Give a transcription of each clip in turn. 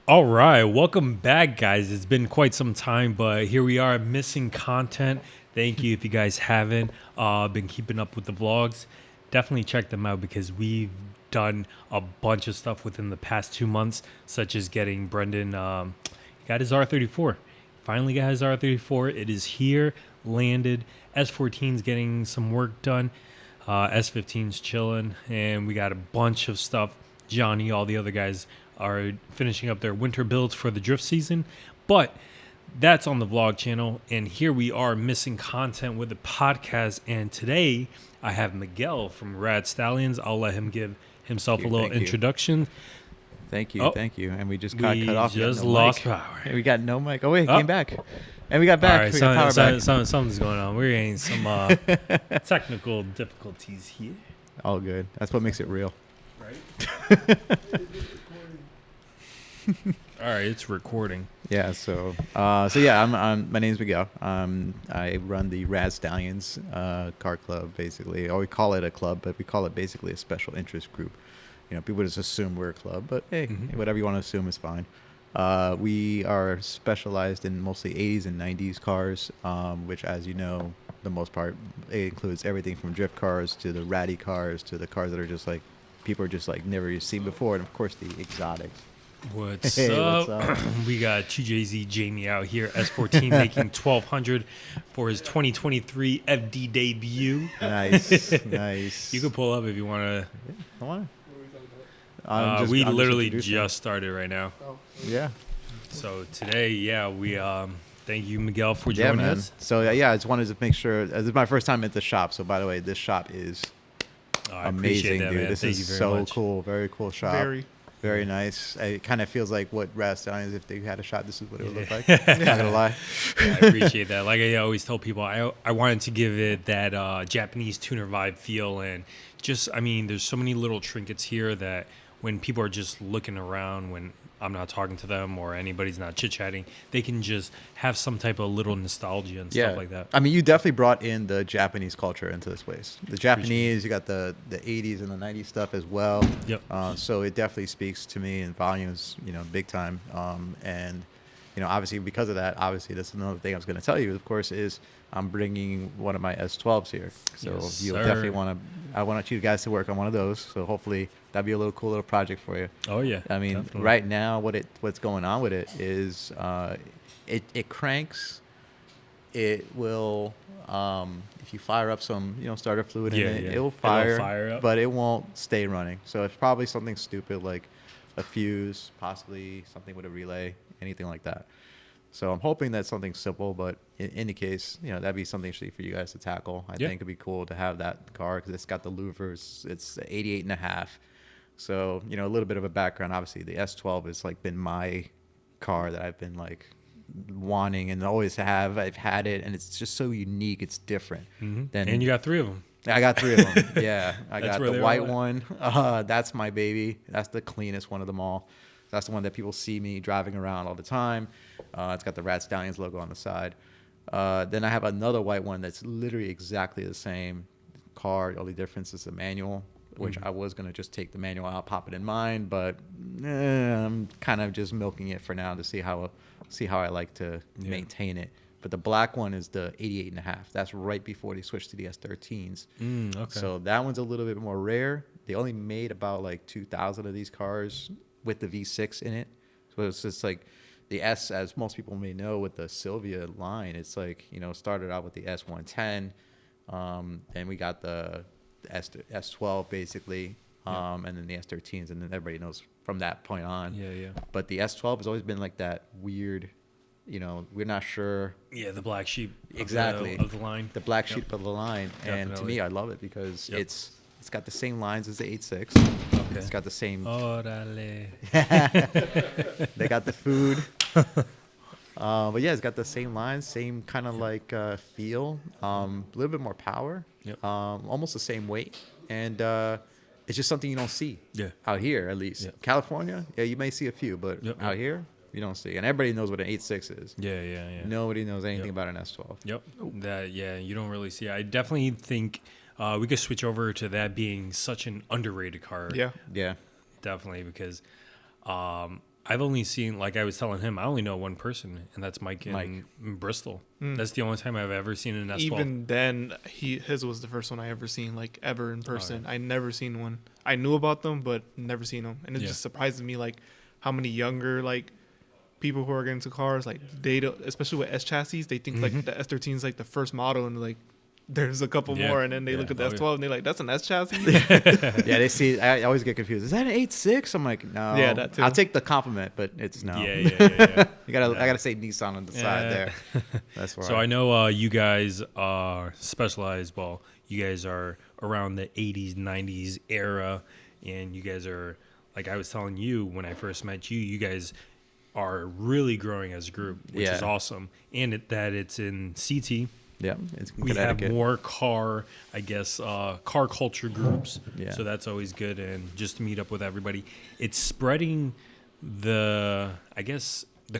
All right, welcome back, guys. It's been quite some time, but here we are, missing content. Thank you if you guys haven't been keeping up with the vlogs. Definitely check them out because we've done a bunch of stuff within the past 2 months, such as getting Brendan got his R34. Finally got his R34. It is here, landed. S14's getting some work done. S15's chilling, and we got a bunch of stuff. Johnny, all the other guys are finishing up their winter builds for the drift season, but that's on the vlog channel. And here we are, missing content with the podcast. And today I have Miguel from RADSTALLIONS. I'll let him give himself a little introduction. Thank you. And we just got cut off. We just lost power. Hey, we got no mic. Oh wait, it came back. And we got back. All right, we got power back. Something's going on. We're getting some technical difficulties here. All good. That's what makes it real. Right? All right, it's recording. Yeah. So yeah, my name's Miguel. I run the RADSTALLIONS car club, basically. Or we call it a club, but we call it basically a special interest group. You know, people just assume we're a club, but hey, whatever you want to assume is fine. We are specialized in mostly 80s and 90s cars, which, as you know, the most part, it includes everything from drift cars to the ratty cars to the cars that are just like people are just like never seen before, and of course the exotics. What's up? We got 2JZ Jamie out here, S14 making 1200 for his 2023 FD debut. Nice. You can pull up if you want to. Come on. We literally just started right now. Oh. Yeah. So today, we thank you, Miguel, for joining us. So yeah, I just wanted to make sure. This is my first time at the shop. So by the way, this shop is amazing, that, dude. man. This thank is you very so much. cool. Very cool shop. Very nice. It kind of feels like what RADSTALLIONS, if they had a shot, this is what it would look like. Not gonna lie. Yeah, I appreciate that. Like I always tell people, I wanted to give it that Japanese tuner vibe feel, and just, I mean, there's so many little trinkets here that when people are just looking around, when I'm not talking to them or anybody's not chit-chatting, they can just have some type of little nostalgia and stuff like that. I mean, you definitely brought in the Japanese culture into this place. The Japanese, you got the 80s and the 90s stuff as well. Yep. So it definitely speaks to me in volumes, big time. And, obviously because of that, obviously that's another thing I was going to tell you, of course, is I'm bringing one of my S12s here. So you'll definitely I want you guys to work on one of those. So hopefully that'd be a cool little project for you. Oh yeah. I mean, definitely. Right now what's going on with it is it cranks. It will if you fire up some starter fluid in it, it will fire up, but it won't stay running. So it's probably something stupid like a fuse, possibly something with a relay, anything like that. So I'm hoping that's something simple, but in any case, that'd be something actually for you guys to tackle. I think it'd be cool to have that car because it's got the louvers. It's 88 and a half. So, a little bit of a background. Obviously, the S12 has like been my car that I've been like wanting and always have. I've had it, and it's just so unique. It's different. And you got 3 of them. I got 3 of them. Yeah, I got the white one. That's my baby. That's the cleanest one of them all. That's the one that people see me driving around all the time. It's got the RADSTALLIONS logo on the side. Then I have another white one that's literally exactly the same car. The only difference is the manual, which I was going to just take the manual out, pop it in mine, but I'm kind of just milking it for now to see how I like to maintain it. But the black one is the 88 and a half. That's right before they switched to the S13s. Okay. So that one's a little bit more rare. They only made about like 2,000 of these cars with the V6 in it. So it's just like the S, as most people may know, with the Sylvia line, it's like, started out with the S110. Then we got the S12 basically, and then the S13s, and then everybody knows from that point on. Yeah. But the S12 has always been like that weird, we're not sure. Yeah, the black sheep exactly of the line. The black sheep of the line. Definitely. And to me, I love it because it's got the same lines as the 86. Okay. It's got the same. Orale. They got the food. But yeah, it's got the same lines, same kind of like feel, a little bit more power, almost the same weight, and it's just something you don't see out here, at least. California, you may see a few, but out here, you don't see. And everybody knows what an 86 is. Yeah. Nobody knows anything about an S12. You don't really see. I definitely think we could switch over to that being such an underrated car. Yeah. Definitely, because I've only seen, like I was telling him, I only know one person, and that's Mike in Bristol. That's the only time I've ever seen an S12. Even then, his was the first one I ever seen, like ever in person. I never seen one. I knew about them, but never seen them, and it just surprises me, like how many younger like people who are getting into cars, like they don't, especially with S chassis, they think like the S13 is like the first model, and like there's a couple more, and then they look at the S12 and they're like, that's an S chassis. Yeah, they see. I always get confused. Is that an 8.6? I'm like, no. Yeah, that too. I'll take the compliment, but it's no. Yeah. I gotta say Nissan on the side there. That's why. So I know you guys are specialized. Well, you guys are around the 80s, 90s era, and you guys are, like I was telling you when I first met you, you guys are really growing as a group, which is awesome. And that it's in CT. Yeah, it's in we have more car culture groups. Yeah. So that's always good, and just to meet up with everybody. It's spreading the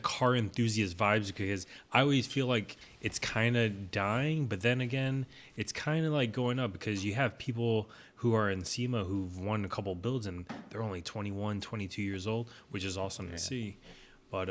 car enthusiast vibes, because I always feel like it's kind of dying, but then again, it's kind of like going up, because you have people who are in SEMA who've won a couple builds and they're only 21, 22 years old, which is awesome to see. But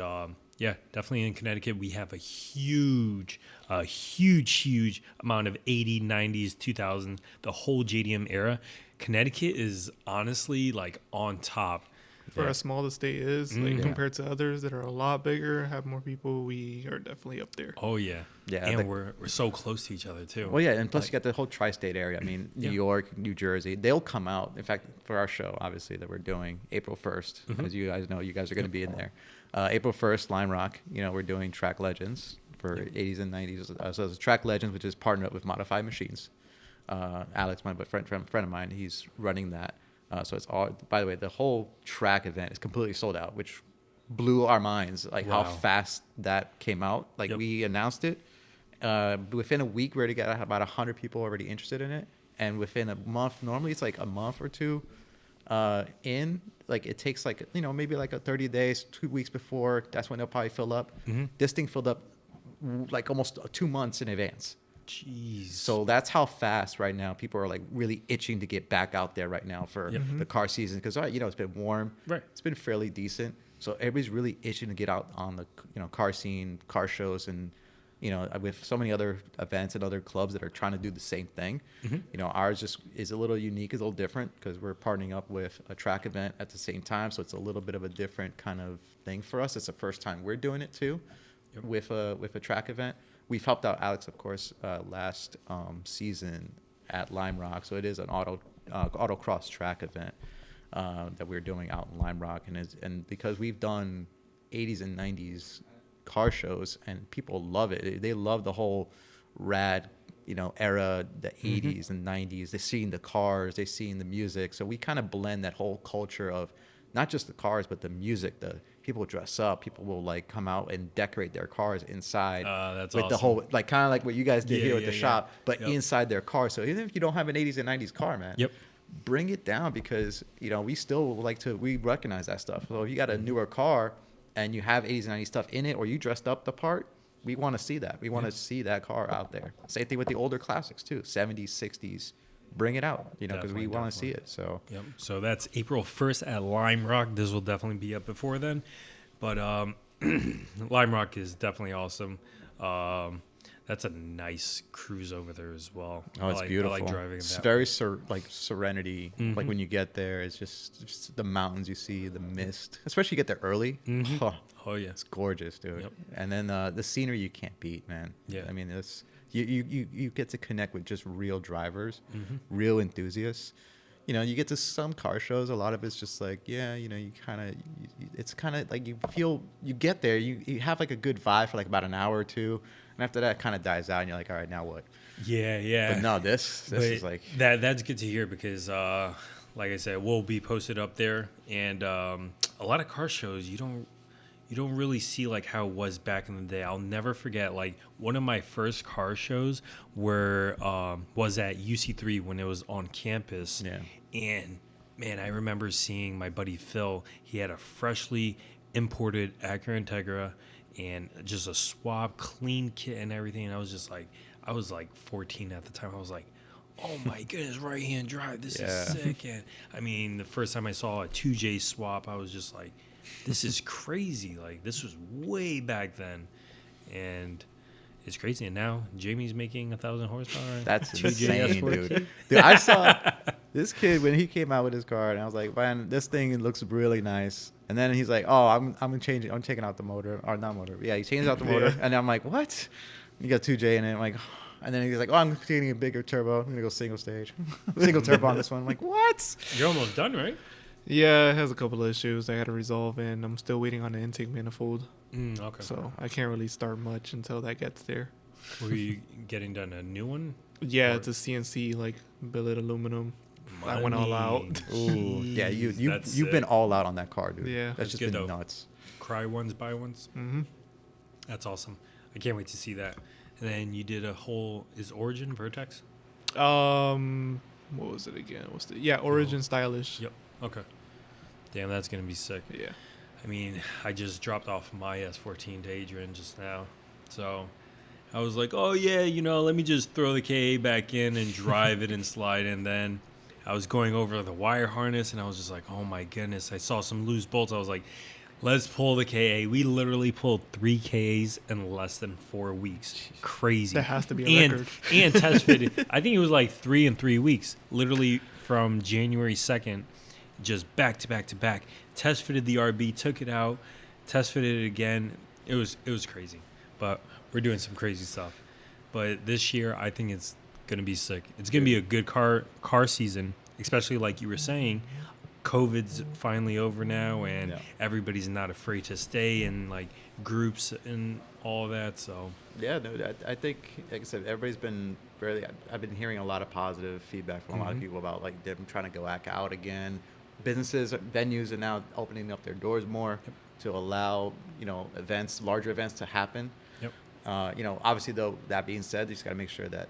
yeah, definitely in Connecticut, we have a huge amount of 80s, 90s, 2000s, the whole JDM era. Connecticut is honestly like on top. For as small the state is, like compared to others that are a lot bigger, have more people, we are definitely up there. Oh yeah, and we're so close to each other too. Well, yeah, and plus you got the whole tri-state area. I mean, New York, New Jersey, they'll come out. In fact, for our show, obviously that we're doing April 1st, as you guys know, you guys are going to be in there. April 1st, Lime Rock. We're doing Track Legends for 80s and 90s. So it's Track Legends, which is partnered up with Modified Machines. Alex, my friend of mine, he's running that. So it's all. By the way, the whole track event is completely sold out, which blew our minds. Like how fast that came out. Like we announced it within a week. We already got about 100 people already interested in it, and within a month. Normally, it's like a month or two. Like it takes like maybe like a 30 days, 2 weeks before. That's when they'll probably fill up. This thing filled up like almost 2 months in advance. Jeez. So that's how fast right now people are like really itching to get back out there right now for the car season, because it's been warm. Right. It's been fairly decent. So everybody's really itching to get out on the car scene, car shows, and with so many other events and other clubs that are trying to do the same thing. Ours just is a little unique, is a little different, because we're partnering up with a track event at the same time. So it's a little bit of a different kind of thing for us. It's the first time we're doing it too, with a track event. We've helped out Alex, of course, last season at Lime Rock. So it is an autocross track event that we're doing out in Lime Rock, and because we've done 80s and 90s car shows and people love it. They love the whole rad era, the 80s and 90s. They're seeing the cars, they're seeing the music. So we kind of blend that whole culture of not just the cars, but the music. The people dress up. People will like come out and decorate their cars inside. That's with awesome. the whole, like kind of like what you guys did here with the shop, but inside their car. So even if you don't have an 80s and 90s car, man, bring it down, because we still we recognize that stuff. So if you got a newer car and you have 80s and 90s stuff in it, or you dressed up the part, we want to see that. We want to see that car out there. Same thing with the older classics too, 70s, 60s. Bring it out, because we want to see it. So so that's April 1st at Lime Rock. This will definitely be up before then, but Lime Rock is definitely awesome. That's a nice cruise over there as well. Oh, it's beautiful. I like driving. It's very serenity. Like when you get there, it's just the mountains you see, the mist. Especially you get there early. Oh yeah, it's gorgeous, dude. And then the scenery you can't beat, man. I mean, it's you get to connect with just real drivers, real enthusiasts. You get to some car shows. A lot of it's just like, it's kind of like you get there, you have like a good vibe for like about an hour or two. And after that, it kind of dies out, and you're like, all right, now what? Yeah. But no, this is like... That's good to hear, because, like I said, we'll be posted up there. And a lot of car shows, you don't really see like how it was back in the day. I'll never forget, like, one of my first car shows was at UC3 when it was on campus. Yeah. And, man, I remember seeing my buddy Phil. He had a freshly imported Acura Integra and just a swap, clean kit and everything. And I was like 14 at the time. I was like, oh my goodness, right-hand drive. This is sick. And I mean, the first time I saw a 2J swap, I was just like, this is crazy. Like, this was way back then. And it's crazy. And now Jamie's making 1,000 horsepower. That's TJ insane, S14. dude. I saw this kid when he came out with his car, and I was like, man, this thing looks really nice. And then he's like, oh, I'm taking out the motor, or not motor. Yeah, he changed out the motor, and I'm like, what? You got 2J in it. I'm like, and then he's like, oh, I'm getting a bigger turbo. I'm gonna go single stage, single turbo on this one. I'm like, what? You're almost done, right? Yeah, it has a couple of issues I got to resolve, and I'm still waiting on the intake manifold. Okay. So I can't really start much until that gets there. Were you getting done a new one? Yeah, Or- it's a CNC, like billet aluminum. I went all out. Ooh, yeah, you've That's been sick. all out on that car, dude. Yeah. That's That's just good, been though. nuts. Cry ones, buy ones. Mm-hmm. That's awesome. I can't wait to see that. And then you did a whole, is Origin Vertex? What was it again? Origin Stylish. Yep. Okay. Damn, that's going to be sick. Yeah. I mean, I just dropped off my S14 to Adrian just now. So I was like, oh, yeah, let me just throw the KA back in and drive it and slide. And then I was going over the wire harness, and I was just like, oh, my goodness. I saw some loose bolts. I was like, let's pull the KA. We literally pulled 3 KAs in less than 4 weeks. Crazy. That has to be a record. And test fitted. I think it was like 3 in 3 weeks, literally from January 2nd, just back to back to back. Test fitted the RB, took it out, test fitted it again. It was crazy, but we're doing some crazy stuff. But this year, I think it's gonna be sick. It's gonna be a good car season, especially like you were saying. COVID's finally over now, and everybody's not afraid to stay in like groups and all that. So yeah, no, I think, like I said, everybody's been I've been hearing a lot of positive feedback from a lot of people about like them trying to go back out again. Businesses, venues are now opening up their doors more to allow events, larger events to happen. Yep. Obviously though, that being said, you just got to make sure that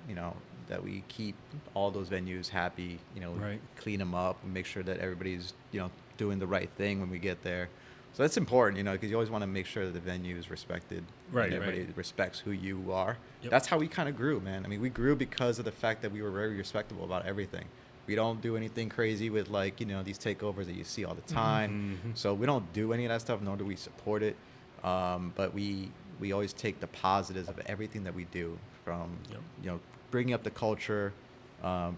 that we keep all those venues happy. Right. Clean them up and make sure that everybody's doing the right thing when we get there. So that's important, because you always want to make sure that the venue is respected. Right, and everybody right. respects who you are. Yep. That's how we kind of grew, man. I mean, we grew because of the fact that we were very respectable about everything. We don't do anything crazy with these takeovers that you see all the time. Mm-hmm. So we don't do any of that stuff, nor do we support it. But we always take the positives of everything that we do, from bringing up the culture,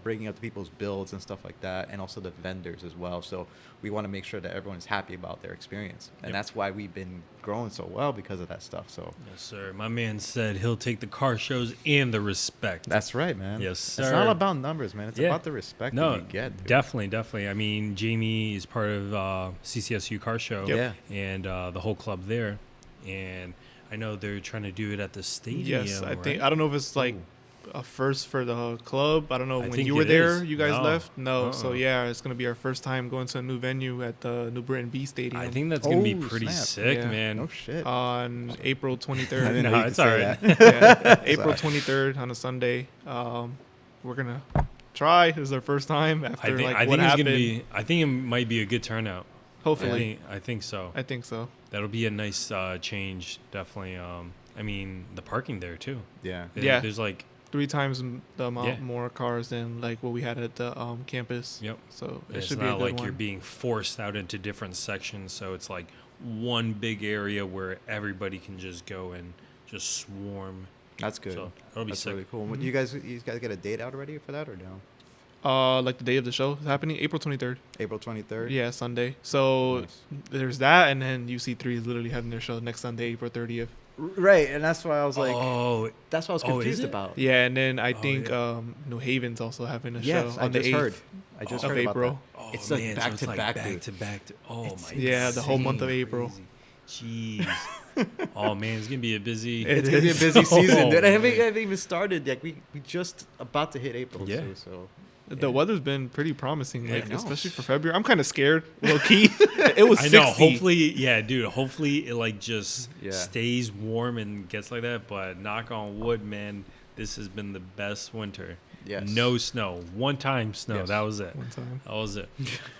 bringing up the people's builds and stuff like that, and also the vendors as well. So we want to make sure that everyone is happy about their experience, and that's why we've been growing so well, because of that stuff. So yes, sir. My man said he'll take the car shows and the respect. that's right, man. Yes, sir. It's not about numbers, man. It's about the respect that you get. Dude. Definitely. I mean, Jamie is part of CCSU Car Show, and the whole club there, and I know they're trying to do it at the stadium. Yes, I think. I don't know if it's like a first for the club. I don't know, I when think you were it there, is. you guys No. left. No, Uh-uh. so yeah, it's gonna be our first time going to a new venue at the New Britain B Stadium. I think that's gonna be Oh, pretty snap. sick, Yeah. man. No shit. on April I 23rd. didn't know No, you could it's say all right. that. Yeah, April Sorry. 23rd on a Sunday. We're gonna try. This is our first time after I think what it's happened. gonna be. I think it might be a good turnout. Hopefully, I think so. I think so. That'll be a nice change, definitely. I mean, the parking there too. Yeah. Yeah. There's like 3 times the amount Yeah. more cars than like what we had at the campus. Yep. So it It's should be a not good like one. you're being forced out into different sections. So it's like one big area where everybody can just go and just swarm. That's good. So that'll be That's sick. really cool. Mhm. You guys get a date out already for that, or no? Like the day of the show is happening April 23rd. April 23rd. Yeah, Sunday. So Nice. there's that, and then UC3 is literally having their show next Sunday, April 30th. Right, and that's why I was like, oh, that's what I was oh, is confused it? about. Yeah, and then I Oh, think yeah. New Haven's also having a Yes, show I on the just 8th heard. I just of heard about April. oh, It's like man, back so it's to like back, back dude. to back. Oh It's- my. Yeah, the whole month of insane April. Crazy. Jeez. Oh man, it's gonna be a busy. It's gonna be a busy Oh, season. Dude. I haven't man. even started. Like we just about to hit April. Yeah. Too, so The weather's been pretty promising, Yeah, like I know. especially for February. I'm kind of scared, low key. It was I 60. know. Hopefully, yeah, dude. Hopefully, it like just Yeah. stays warm and gets like that. But knock on wood, man. This has been the best winter. yes. No snow. One time snow. Yes. That was it. One time. That was it.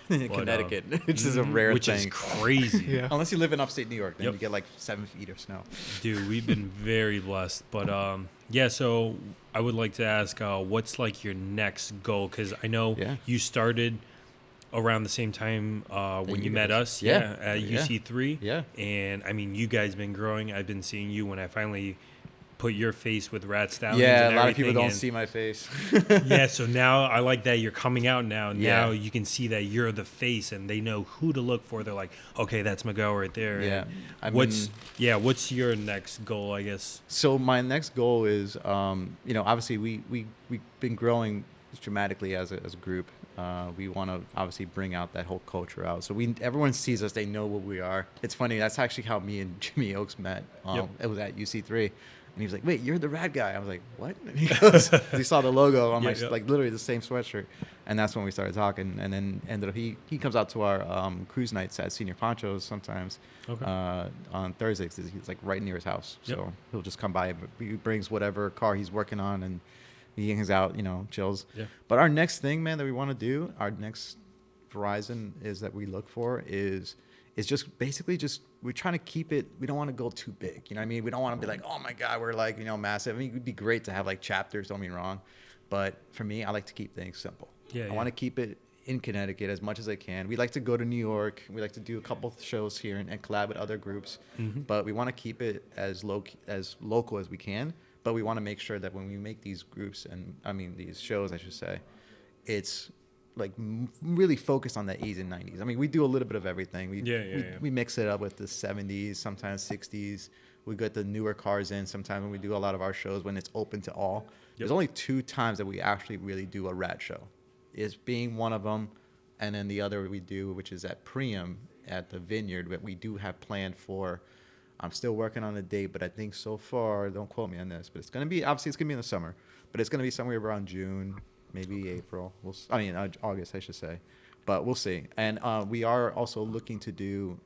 in But, Connecticut, which is a Mhm, rare which thing. is crazy. Yeah. Unless you live in upstate New York, then Yep. you get like 7 feet of snow. Dude, we've been very blessed. But yeah, so I would like to ask, what's like your next goal? Because I know Yeah. you started around the same time when you met us. Yeah. At UC3. Yeah. And I mean, you guys been growing. I've been seeing you when I finally put your face with RADSTALLIONS. Yeah, and a lot of people don't and, see my face. Yeah, so now I like that you're coming out now. Yeah. Now you can see that you're the face, and they know who to look for. They're like, okay, that's Miguel right there. Yeah. And what's your next goal, I guess? So my next goal is, you know, obviously we've been growing dramatically as a group. We want to obviously bring out that whole culture out. So everyone sees us, they know what we are. It's funny. That's actually how me and Jimmy Oaks met. It was at UC3. And he was like, wait, you're the rad guy. I was like, what? And he goes, he saw the logo on like literally the same sweatshirt. And that's when we started talking. And then ended up, he comes out to our cruise nights at Senior Ponchos sometimes on Thursdays. He's like right near his house. So he'll just come by. He brings whatever car he's working on and he hangs out, you know, chills. Yeah. But our next thing, man, that we want to do, our next horizon is that we look for is just basically just we're trying to keep it. We don't want to go too big. You know what I mean? We don't want to be like, oh my God, we're like, you know, massive. I mean, it would be great to have like chapters, don't be wrong. But for me, I like to keep things simple. I want to keep it in Connecticut as much as I can. We like to go to New York. We like to do a couple shows here and collab with other groups. But we want to keep it as local as we can. But we want to make sure that when we make these groups these shows, I should say, it's like really focused on the 80s and 90s. I mean, we do a little bit of everything. We mix it up with the 70s, sometimes 60s. We get the newer cars in sometimes when we do a lot of our shows when it's open to all. There's only 2 times that we actually really do a rad show. Is being one of them, and then the other we do, which is at Priam at the Vineyard, that we do have planned for. I'm still working on the date, but I think so far, don't quote me on this, but it's going to be, obviously it's going to be in the summer, but it's going to be somewhere around June, maybe April. August, I should say, but we'll see. And we are also looking to do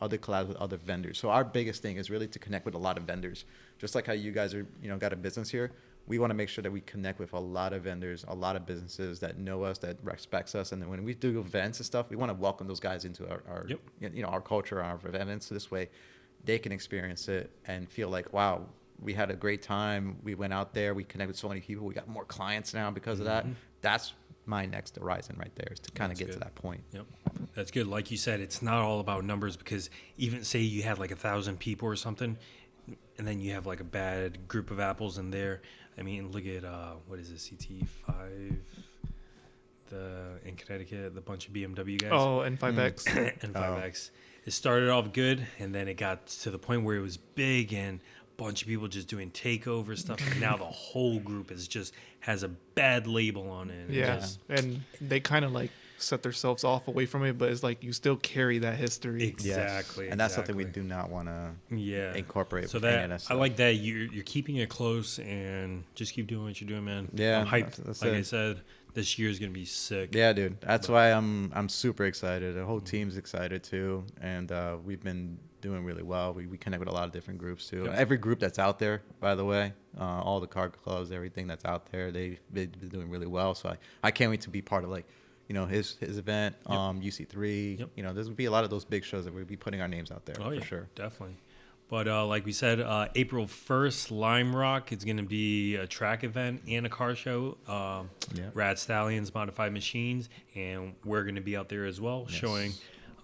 other collabs with other vendors. So our biggest thing is really to connect with a lot of vendors. Just like how you guys are, you know, got a business here. We want to make sure that we connect with a lot of vendors, a lot of businesses that know us, that respects us. And then when we do events and stuff, we want to welcome those guys into our you know, our culture, our events. So this way they can experience it and feel like, wow, we had a great time. We went out there. We connected with so many people. We got more clients now because of that. That's my next horizon right there, is to kind of get to that point. Yep. That's good. Like you said, it's not all about numbers, because even say you had like 1,000 people or something, and then you have like a bad group of apples in there. I mean, look at, what is it, CT5, in Connecticut, the bunch of BMW guys. Oh, and 5X. And 5X. It started off good, and then it got to the point where it was big and a bunch of people just doing takeover stuff. And now the whole group has a bad label on it. And they kind of like set themselves off away from it, but it's like you still carry that history. Exactly. And that's something we do not want to incorporate. So that I like that you're keeping it close, and just keep doing what you're doing, man. Yeah, I'm hyped. That's like I said, this year's gonna be sick. Yeah, dude. That's why I'm super excited. The whole team's excited too, and we've been doing really well. We connect with a lot of different groups too. Yep. Every group that's out there, by the way, all the car clubs, everything that's out there, they've been doing really well. So I can't wait to be part of, like, you know, his event, UC3. You know, there's gonna be a lot of those big shows that we'll be putting our names out there for sure. Definitely. But like we said, April 1st, Lime Rock, it's going to be a track event and a car show. RADSTALLIONS Modified Machines, and we're going to be out there as well, showing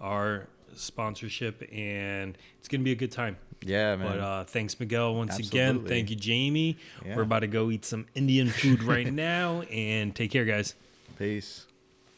our sponsorship, and it's going to be a good time. Yeah, man. But thanks, Miguel, once again. Thank you, Jamie. We're about to go eat some Indian food right now, and take care, guys. Peace.